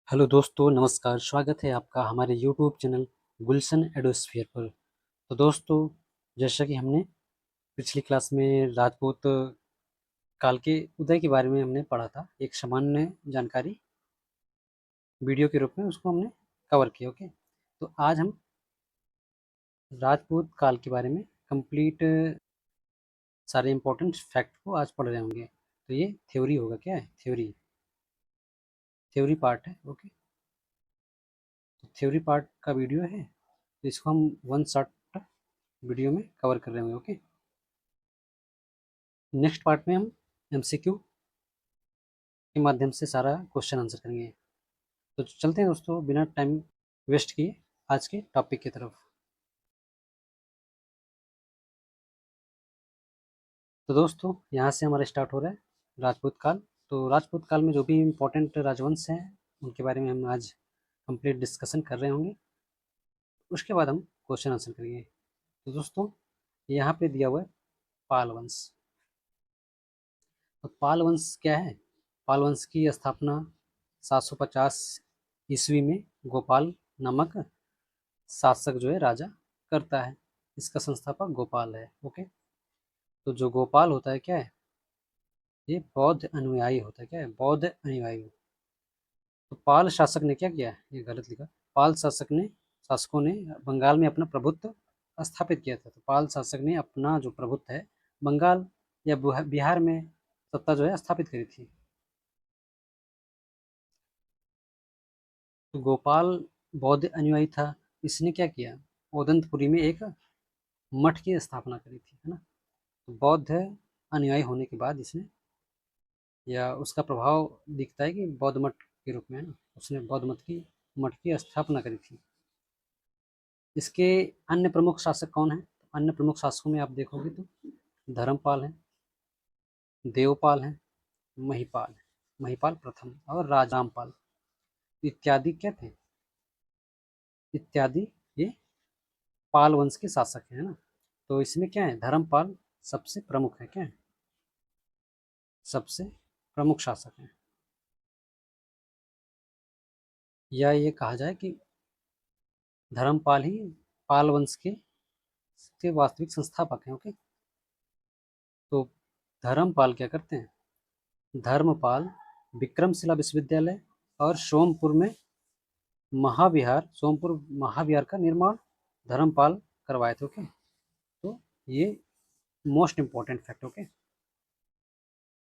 Hello दोस्तों, नमस्कार। स्वागत है आपका हमारे यूट्यूब चैनल गुलशन एडोस्फीयर पर। तो दोस्तों, जैसा कि हमने पिछली क्लास में राजपूत काल के उदय के बारे में हमने पढ़ा था, एक सामान्य जानकारी वीडियो के रूप में उसको हमने कवर किया। ओके, तो आज हम राजपूत काल के बारे में कंप्लीट सारे इंपॉर्टेंट फैक्ट को आज पढ़ रहे होंगे। तो ये थ्योरी होगा। क्या है? थ्योरी, थ्योरी पार्ट है। ओके, तो थ्योरी पार्ट का वीडियो है, तो इसको हम वन शॉट वीडियो में कवर कर रहे होंगे। ओके, नेक्स्ट पार्ट में हम एमसीक्यू के माध्यम से सारा क्वेश्चन आंसर करेंगे। तो चलते हैं दोस्तों, बिना टाइम वेस्ट किए आज के टॉपिक की तरफ। तो दोस्तों, यहाँ से हमारा स्टार्ट हो रहा है राजपूत काल। तो राजपूत काल में जो भी इम्पोर्टेंट राजवंश हैं उनके बारे में हम आज कंप्लीट डिस्कशन कर रहे होंगे। उसके बाद हम क्वेश्चन आंसर करेंगे। तो दोस्तों, यहाँ पे दिया हुआ है पाल वंश। तो पाल वंश क्या है? पाल वंश की स्थापना 750 ईस्वी में गोपाल नामक शासक जो है, राजा करता है। इसका संस्थापक गोपाल है। ओके, तो जो गोपाल होता है क्या है? ये बौद्ध अनुयायी होता है। क्या है? बौद्ध अनुयायी। तो पाल शासक ने क्या किया? ये गलत लिखा। पाल शासकों ने बंगाल में अपना प्रभुत्व स्थापित किया था। तो पाल शासक ने अपना जो प्रभुत्व है बंगाल या बिहार में सत्ता जो है स्थापित करी थी। तो गोपाल बौद्ध अनुयायी था। इसने क्या किया? ओदंतपुरी में एक मठ की स्थापना करी थी, है ना। तो बौद्ध अनुयायी होने के बाद इसने, या उसका प्रभाव दिखता है कि बौद्ध मठ के रूप में, है ना, उसने बौद्ध मठ की स्थापना करी थी। इसके अन्य प्रमुख शासक कौन हैं? अन्य प्रमुख शासकों में आप देखोगे तो धर्मपाल हैं, देवपाल हैं, महिपाल प्रथम और रामपाल इत्यादि क्या थे? इत्यादि ये पाल वंश के शासक हैं, है ना। तो इसमें क्या है? धर्मपाल सबसे प्रमुख है। क्या है? सबसे प्रमुख शासक हैं, या ये कहा जाए कि धर्मपाल ही पाल वंश के वास्तविक संस्थापक हैं। ओके, तो धर्मपाल क्या करते हैं? धर्मपाल विक्रमशिला विश्वविद्यालय और सोमपुर महाविहार का निर्माण धर्मपाल करवाए थे। ओके, तो ये मोस्ट इम्पोर्टेंट फैक्ट। ओके,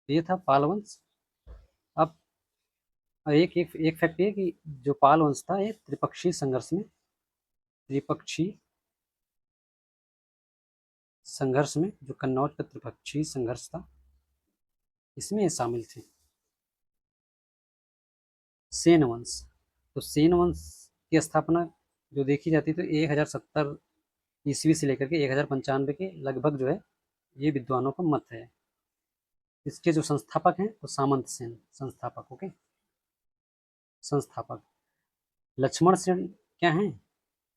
ये था पाल वंश। अब एक फैक्ट ये कि जो पाल वंश था ये त्रिपक्षीय संघर्ष में जो कन्नौज का त्रिपक्षीय संघर्ष था, इसमें ये शामिल थे। सेन वंश। तो सेन वंश की स्थापना जो देखी जाती है तो 1070 ईस्वी से लेकर के 1095 के लगभग जो है, ये विद्वानों का मत है। इसके जो संस्थापक हैं वो सामंत सेन संस्थापक। ओके, संस्थापक लक्ष्मण सेन क्या हैं?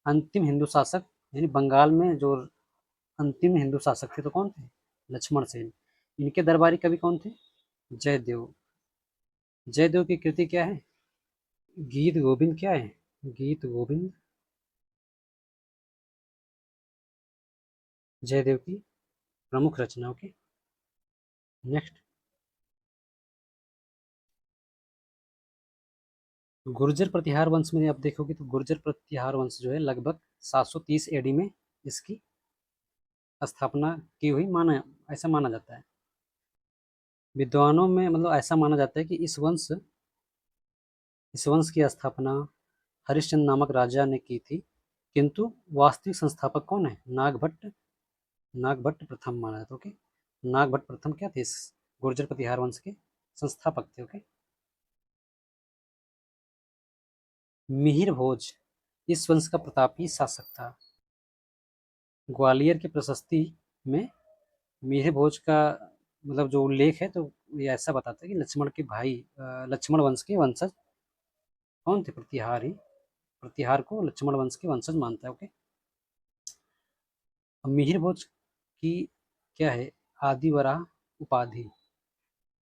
अंतिम हिंदू शासक, यानी बंगाल में जो अंतिम हिंदू शासक थे तो कौन थे? लक्ष्मण सेन। इनके दरबारी कवि कौन थे? जयदेव। जयदेव की कृति क्या है? गीत गोविंद। क्या है? गीत गोविंद जयदेव की प्रमुख रचना। ओके, नेक्स्ट, गुर्जर प्रतिहार वंश में आप देखोगे तो गुर्जर प्रतिहार वंश जो है लगभग 730 एडी में इसकी स्थापना की हुई, ऐसा माना जाता है। विद्वानों में मतलब ऐसा माना जाता है कि इस वंश की स्थापना हरिश्चंद्र नामक राजा ने की थी, किंतु वास्तविक संस्थापक कौन है? नागभट्ट प्रथम माना जाता है। ओके, नागभट्ट प्रथम क्या थे? इस गुर्जर प्रतिहार वंश के संस्थापक थे। ओके, मिहिर भोज इस वंश का प्रतापी शासक था। ग्वालियर की प्रशस्ति में मिहिर भोज का मतलब जो उल्लेख है तो ये ऐसा बताता है कि लक्ष्मण के भाई, लक्ष्मण वंश के वंशज कौन थे? प्रतिहार को लक्ष्मण वंश के वंशज मानता है। ओके, अब मिहिर भोज की क्या है? आदिवराह उपाधि।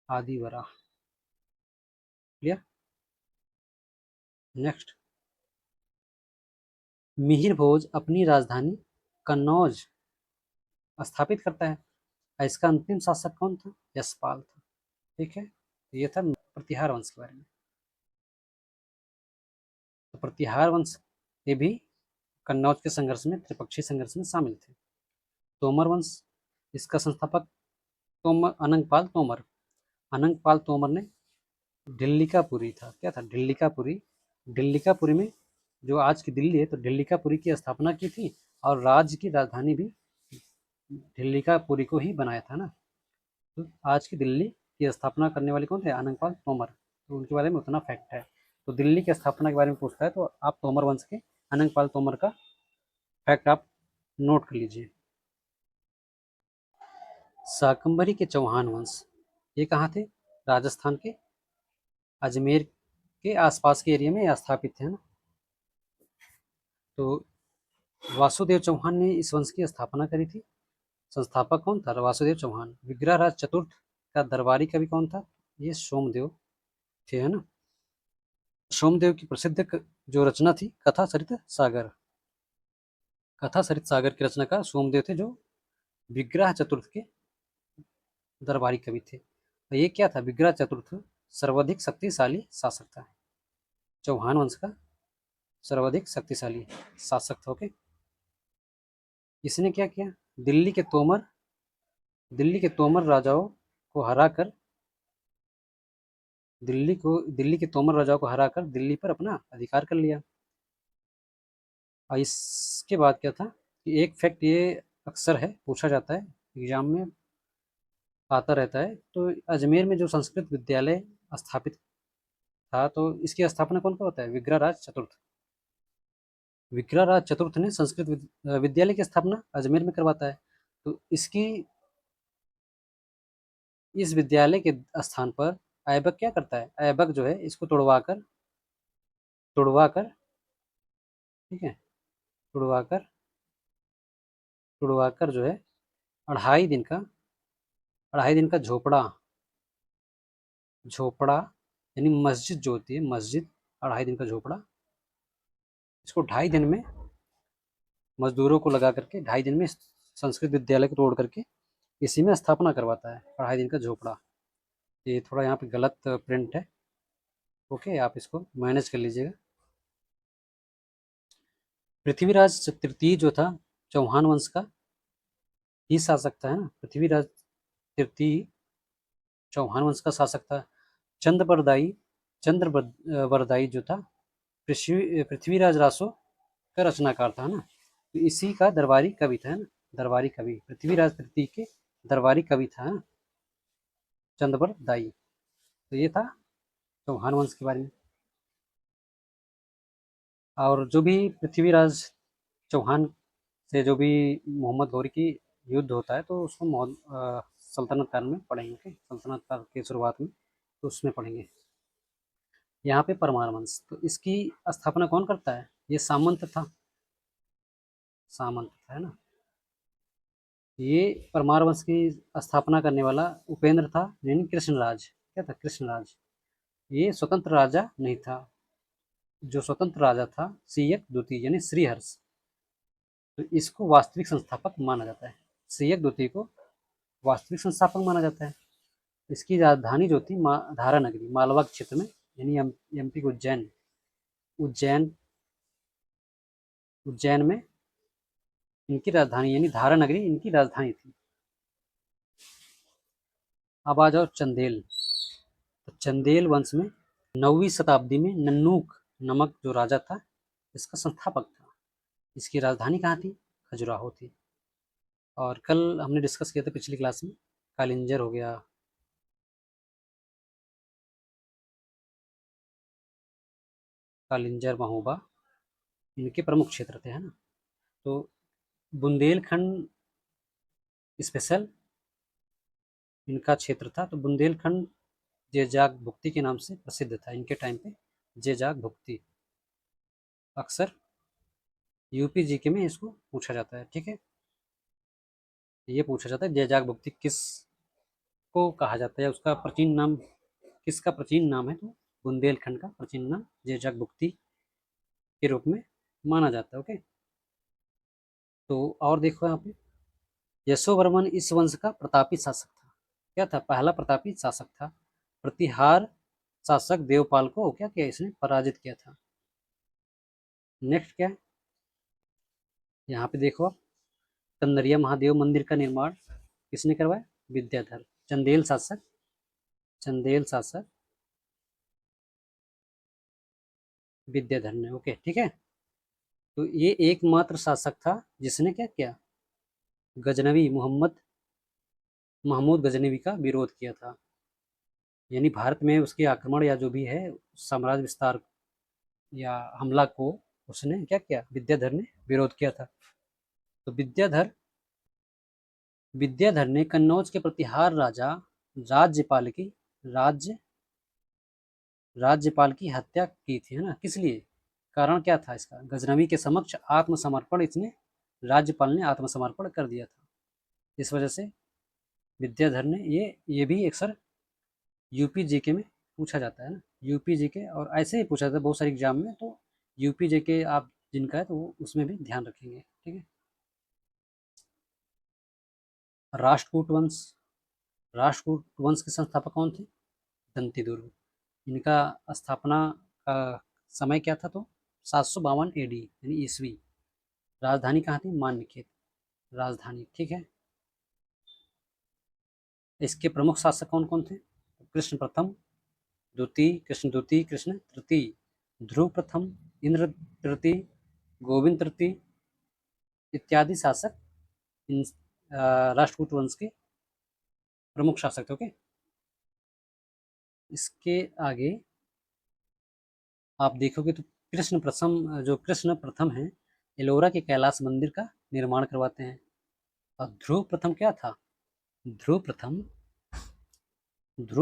आदिवराह, क्लियर। नेक्स्ट, मिहिर भोज अपनी राजधानी कन्नौज स्थापित करता है। इसका अंतिम शासक कौन था? यशपाल था। ठीक है, तो ये था प्रतिहार वंश के बारे में। तो प्रतिहार वंश ये भी कन्नौज के संघर्ष में, त्रिपक्षीय संघर्ष में शामिल थे। तोमर वंश, इसका संस्थापक तोमर, अनंगपाल तोमर। अनंगपाल तोमर ने ढिल्लिकापुरी था, क्या था? ढिल्लिकापुरी। ढिल्लिकापुरी में, जो आज की दिल्ली है, तो ढिल्लिकापुरी की स्थापना की थी, और राज्य की राजधानी भी ढिल्लिकापुरी को ही बनाया था ना। तो आज की दिल्ली की स्थापना करने वाले कौन थे? अनंगपाल तोमर। तो उनके बारे में उतना फैक्ट है। तो दिल्ली की स्थापना के बारे में पूछता है तो आप तोमर वंश के अनंगपाल तोमर का फैक्ट आप नोट कर लीजिए। शाकंभरी के चौहान वंश, ये कहाँ थे? राजस्थान के अजमेर के आसपास के एरिया में स्थापित थे ना। तो वासुदेव चौहान ने इस वंश की स्थापना करी थी। संस्थापक कौन था? वासुदेव चौहान। विग्रहराज चतुर्थ का दरबारी कवि कौन था? ये सोमदेव थे, है ना। सोमदेव की प्रसिद्ध जो रचना थी, कथा सरित सागर। कथा सरित सागर की रचनाकार सोमदेव थे, जो विग्रह चतुर्थ के दरबारी कवि थे। तो ये क्या था? विग्रह चतुर्थ सर्वाधिक शक्तिशाली शासक था। चौहान वंश का सर्वाधिक शक्तिशाली शासक था। ओके, इसने क्या किया? दिल्ली के तोमर दिल्ली के तोमर राजाओं को हराकर दिल्ली के तोमर राजाओं को हराकर दिल्ली पर अपना अधिकार कर लिया। और इसके बाद क्या था कि एक फैक्ट ये अक्सर है, पूछा जाता है एग्जाम में, आता रहता है। तो अजमेर में जो संस्कृत विद्यालय स्थापित था, तो इसकी स्थापना कौन करवाता है? विग्रहराज चतुर्थ। विग्रहराज चतुर्थ ने संस्कृत विद्यालय की स्थापना अजमेर में करवाता है। तो इसकी इस विद्यालय के स्थान पर ऐबक क्या करता है? ऐबक जो है, इसको तुड़वाकर, ठीक है, तुड़वाकर तुड़वाकर जो है, 2.5 दिन का 2.5 दिन का झोपड़ा यानी मस्जिद जो होती है, मस्जिद, 2.5 दिन का झोपड़ा, इसको 2.5 दिन में मजदूरों को लगा करके 2.5 दिन में संस्कृत विद्यालय को तोड़ करके इसी में स्थापना करवाता है। 2.5 दिन का झोपड़ा। ये थोड़ा यहाँ पे गलत प्रिंट है। ओके, आप इसको मैनेज कर लीजिएगा। पृथ्वीराज तृतीय जो था, चौहान वंश का ही शासक था, है ना। पृथ्वीराज तृतीय चौहान वंश का शासक था। चंद्रबरदाई चंद्रबरदाई जो था, पृथ्वीराज रासो का रचनाकार था, है ना। तो इसी का दरबारी कवि था, है ना। दरबारी कवि पृथ्वीराज तृतीय के दरबारी कवि था, है ना, चंद्रबरदाई। तो ये था चौहान वंश के बारे में। और जो भी पृथ्वीराज चौहान से जो भी मोहम्मद गौरी की युद्ध होता है, तो उसको सल्तनत काल में पढ़ेंगे। सल्तनत काल की शुरुआत में, तो उसमें पढ़ेंगे। यहाँ पे परमार वंश, तो इसकी स्थापना कौन करता है? ये सामंत था, सामंत था, है ना। ये परमार वंश की स्थापना करने वाला उपेंद्र था, यानी कृष्णराज। क्या था? कृष्णराज। ये स्वतंत्र राजा नहीं था। जो स्वतंत्र राजा था, सियक द्वितीय यानी श्रीहर्ष, तो इसको वास्तविक संस्थापक माना जाता है। सियक द्वितीय को वास्तविक संस्थापक माना जाता है। इसकी राजधानी जो थी धारा नगरी, मालवा क्षेत्र में, यानी एमपी के उज्जैन उज्जैन में इनकी राजधानी, यानी धारा नगरी इनकी राजधानी थी। अब आ जाओ चंदेल। तो चंदेल वंश में 9वीं शताब्दी में नन्नूक नमक जो राजा था, इसका संस्थापक था। इसकी राजधानी कहाँ थी? खजुराहो थी। और कल हमने डिस्कस किया था पिछली क्लास में, कालिंजर हो गया, कालिंजर, महोबा, इनके प्रमुख क्षेत्र थे, है ना। तो बुंदेलखंड स्पेशल इनका क्षेत्र था। तो बुंदेलखंड जेजाग भुक्ति के नाम से प्रसिद्ध था इनके टाइम पे। जेजाग भुक्ति अक्सर यूपी जीके में इसको पूछा जाता है, ठीक है। ये पूछा जाता है जेजाग भुक्ति किस को कहा जाता है, उसका प्राचीन नाम, किसका प्राचीन नाम है? तो बुंदेलखंड का प्राचीन नाम जेजक भुक्ति के रूप में माना जाता है। ओके, तो और देखो यहाँ पे, यशोवर्मन इस वंश का प्रतापी शासक था। क्या था? पहला प्रतापी शासक था। प्रतिहार शासक देवपाल को क्या किया इसने? पराजित किया था। नेक्स्ट क्या है यहाँ पे देखो आप, कंदरिया महादेव मंदिर का निर्माण किसने करवाया? विद्याधर। चंदेल शासक विद्याधर ने। ओके, ठीक है। तो ये एकमात्र शासक था जिसने क्या किया? गजनवी महमूद गजनवी का विरोध किया था। यानी भारत में उसके आक्रमण या जो भी है साम्राज्य विस्तार या हमला को उसने क्या किया? विद्याधर ने विरोध किया था। तो विद्याधर ने कन्नौज के प्रतिहार राज्यपाल की राज्य राज्यपाल की हत्या की थी, है ना? किस लिए? कारण क्या था इसका? गजनवी के समक्ष आत्मसमर्पण, इसने राज्यपाल ने आत्मसमर्पण कर दिया था। इस वजह से विद्याधर ने ये भी अक्सर यूपी जीके में पूछा जाता है ना, यूपी जीके, और ऐसे ही पूछा जाता है बहुत सारे एग्जाम में। तो यूपी जीके आप जिनका है तो वो उसमें भी ध्यान रखेंगे, ठीक है। राष्ट्रकूट वंश राष्ट्रकूट वंश के संस्थापक कौन थे? दंती दुर्ग। इनका स्थापना का समय क्या था? तो 752 एडी यानी ईस्वी। राजधानी कहाँ थी? मान्यखेत राजधानी, ठीक है। इसके प्रमुख शासक कौन कौन थे? कृष्ण प्रथम द्वितीय, कृष्ण द्वितीय, कृष्ण तृतीय, ध्रुव प्रथम, इंद्र तृतीय, गोविंद तृतीय इत्यादि शासक इन राष्ट्रकूट वंश के प्रमुख शासक थे। ओके, इसके आगे आप देखोगे तो कृष्ण प्रथम है, एलोरा के कैलाश मंदिर का निर्माण करवाते हैं। और ध्रुव प्रथम क्या था? ध्रुव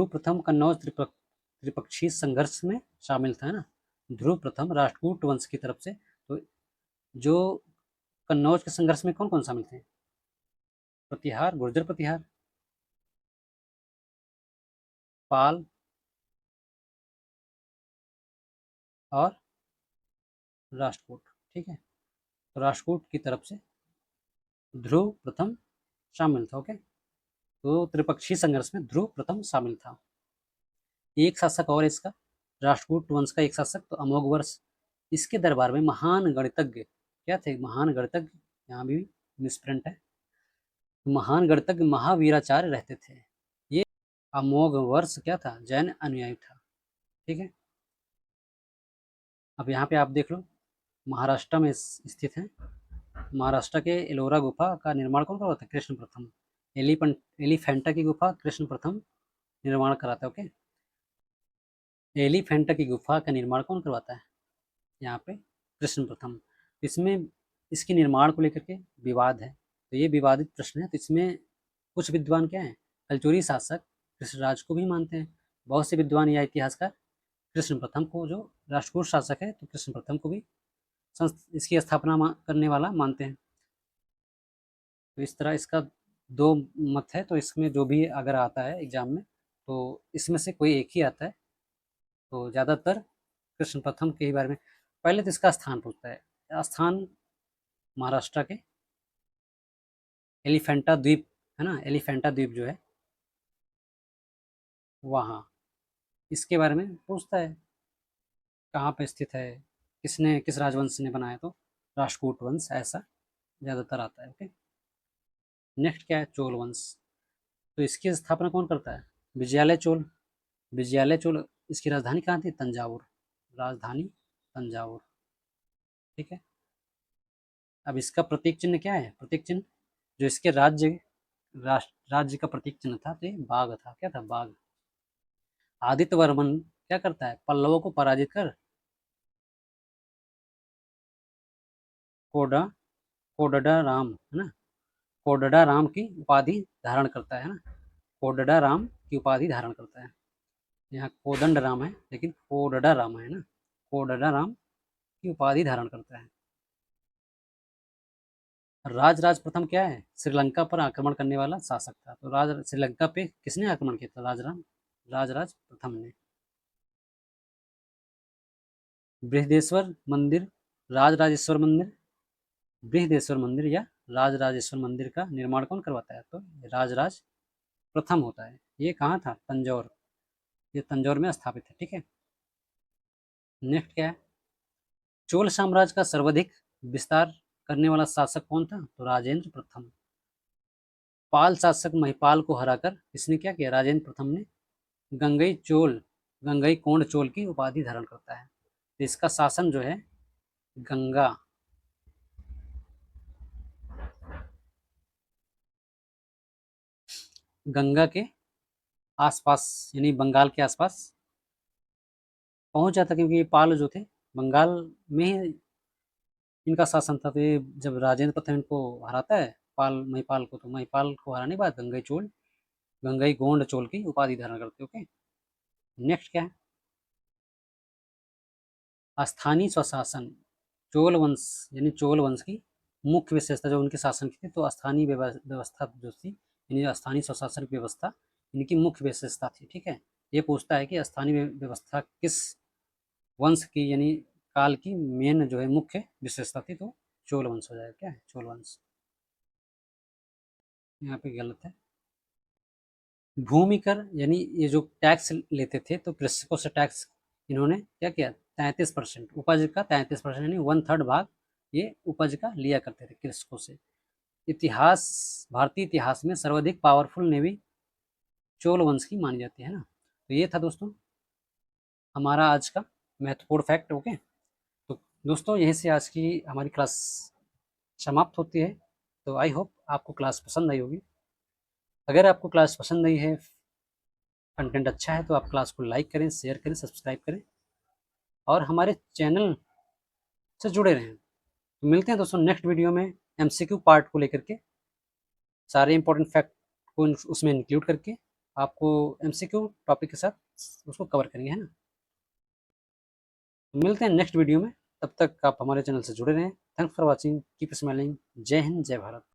प्रथम कन्नौज त्रिपक्षीय संघर्ष में शामिल था, ना। ध्रुव प्रथम राष्ट्रकूट वंश की तरफ से। तो जो कन्नौज के संघर्ष में कौन कौन शामिल थे? प्रतिहार, गुर्जर प्रतिहार, पाल और राष्ट्रकूट, ठीक है। तो राष्ट्रकूट की तरफ से ध्रुव प्रथम शामिल था। ओके, तो त्रिपक्षीय संघर्ष में ध्रुव प्रथम शामिल था। एक शासक और इसका, राष्ट्रकूट वंश का एक शासक तो अमोघ वर्ष। इसके दरबार में महान गणितज्ञ क्या थे? महान गणितज्ञ, यहाँ भी मिसप्रिंट है, महान गणितज्ञ महावीराचार्य रहते थे। ये अमोघ वर्ष क्या था? जैन अनुयायी था, ठीक है। अब यहाँ पे आप देख लो, महाराष्ट्र में स्थित है। महाराष्ट्र के एलोरा गुफा का निर्माण कौन करवाता है? कृष्ण प्रथम। एलिफेंटा की गुफा कृष्ण प्रथम निर्माण कराता है। ओके, एलिफेंटा की गुफा का निर्माण कौन करवाता है? यहाँ पे कृष्ण प्रथम। इसमें इसके निर्माण को लेकर के विवाद है, तो ये विवादित प्रश्न है। तो इसमें कुछ विद्वान क्या है? कलचुरी शासक कृष्णराज को भी मानते हैं, बहुत से विद्वान या इतिहासकार कृष्ण प्रथम को, जो राष्ट्रकूट शासक है, तो कृष्ण प्रथम को भी इसकी स्थापना करने वाला मानते हैं। तो इस तरह इसका दो मत है। तो इसमें जो भी अगर आता है एग्जाम में, तो इसमें से कोई एक ही आता है। तो ज़्यादातर कृष्ण प्रथम के ही बारे में। पहले तो इसका स्थान पूछता है। स्थान महाराष्ट्र के एलिफेंटा द्वीप, है ना, एलिफेंटा द्वीप जो है वहाँ, इसके बारे में पूछता है, कहाँ पे स्थित है, किस राजवंश ने बनाया? तो राष्ट्रकूट वंश ऐसा ज़्यादातर आता है। ओके, नेक्स्ट क्या है? चोल वंश। तो इसकी स्थापना कौन करता है? विजयालय चोल। इसकी राजधानी कहाँ थी? तंजावुर। राजधानी तंजावुर, ठीक है। अब इसका प्रतीक चिन्ह क्या है? प्रतीक चिन्ह जो इसके राज्य का प्रतीक चिन्ह था, तो ये बाघ था। क्या था? बाघ। आदित्य वर्मन क्या करता है? पल्लवों को पराजित कर कोडा कोडडा राम, है ना, कोडडा राम की उपाधि धारण करता है ना, कोडडा राम की उपाधि धारण करता है। यहाँ कोदंड राम है लेकिन कोडडा राम है ना, कोडडा राम की उपाधि धारण करता है। राजराज प्रथम क्या है? श्रीलंका पर आक्रमण करने वाला शासक था। तो श्रीलंका पे किसने आक्रमण किया था? राजराज प्रथम ने। बृहदेश्वर मंदिर, राजराजेश्वर मंदिर, बृहदेश्वर मंदिर या राजराजेश्वर मंदिर का निर्माण कौन करवाता है? तो राजराज प्रथम होता है। ये कहाँ था? तंजौर। ये तंजौर में स्थापित है। ठीक है, नेक्स्ट क्या है? चोल साम्राज्य का सर्वाधिक विस्तार करने वाला शासक कौन था? तो राजेंद्र प्रथम। पाल शासक महिपाल को हराकर इसने क्या किया? राजेंद्र प्रथम ने गंगई चोल, गंगई कोंड चोल की उपाधि धारण करता है। तो इसका शासन जो है गंगा, गंगा के आसपास यानी बंगाल के आसपास पहुंच जाता, क्योंकि ये पाल जो थे बंगाल में ही इनका शासन था। तो ये जब राजेंद्र प्रथम इनको हराता है पाल महिपाल को, तो महिपाल को हराने के बाद गंगई चोल, गंगई गोंड चोल की उपाधि धारण करते। ओके, नेक्स्ट क्या है? स्थानीय स्वशासन। चोल वंश यानी चोल वंश की मुख्य विशेषता जो उनके शासन की थी, तो स्थानीय व्यवस्था जो थी, यानी स्थानीय स्वशासन की व्यवस्था इनकी मुख्य विशेषता थी। ठीक है, ये पूछता है कि स्थानीय व्यवस्था किस वंश की यानी काल की मेन जो है मुख्य विशेषता थी, तो चोल वंश हो जाएगा। क्या है? चोल वंश। यहाँ पे गलत है। भूमि कर यानी ये जो टैक्स लेते थे, तो कृषकों से टैक्स इन्होंने क्या किया? 33%, उपज का 33% यानी 1/3 भाग ये उपज का लिया करते थे कृषकों से। इतिहास, भारतीय इतिहास में सर्वाधिक पावरफुल नेवी चोल वंश की मानी जाती है ना। तो ये था दोस्तों हमारा आज का महत्वपूर्ण फैक्ट। ओके, तो दोस्तों यहीं से आज की हमारी क्लास समाप्त होती है। तो आई होप आपको क्लास पसंद आई होगी। अगर आपको क्लास पसंद आई है, कंटेंट अच्छा है, तो आप क्लास को लाइक करें, शेयर करें, सब्सक्राइब करें और हमारे चैनल से जुड़े रहें। तो मिलते हैं दोस्तों नेक्स्ट वीडियो में एमसीक्यू पार्ट को लेकर के, सारे इंपॉर्टेंट फैक्ट को उसमें इंक्लूड करके आपको एमसीक्यू टॉपिक के साथ उसको कवर करेंगे, है ना। तो मिलते हैं नेक्स्ट वीडियो में, तब तक आप हमारे चैनल से जुड़े रहें। Thanks for watching, keep smiling. जय हिंद, जय भारत।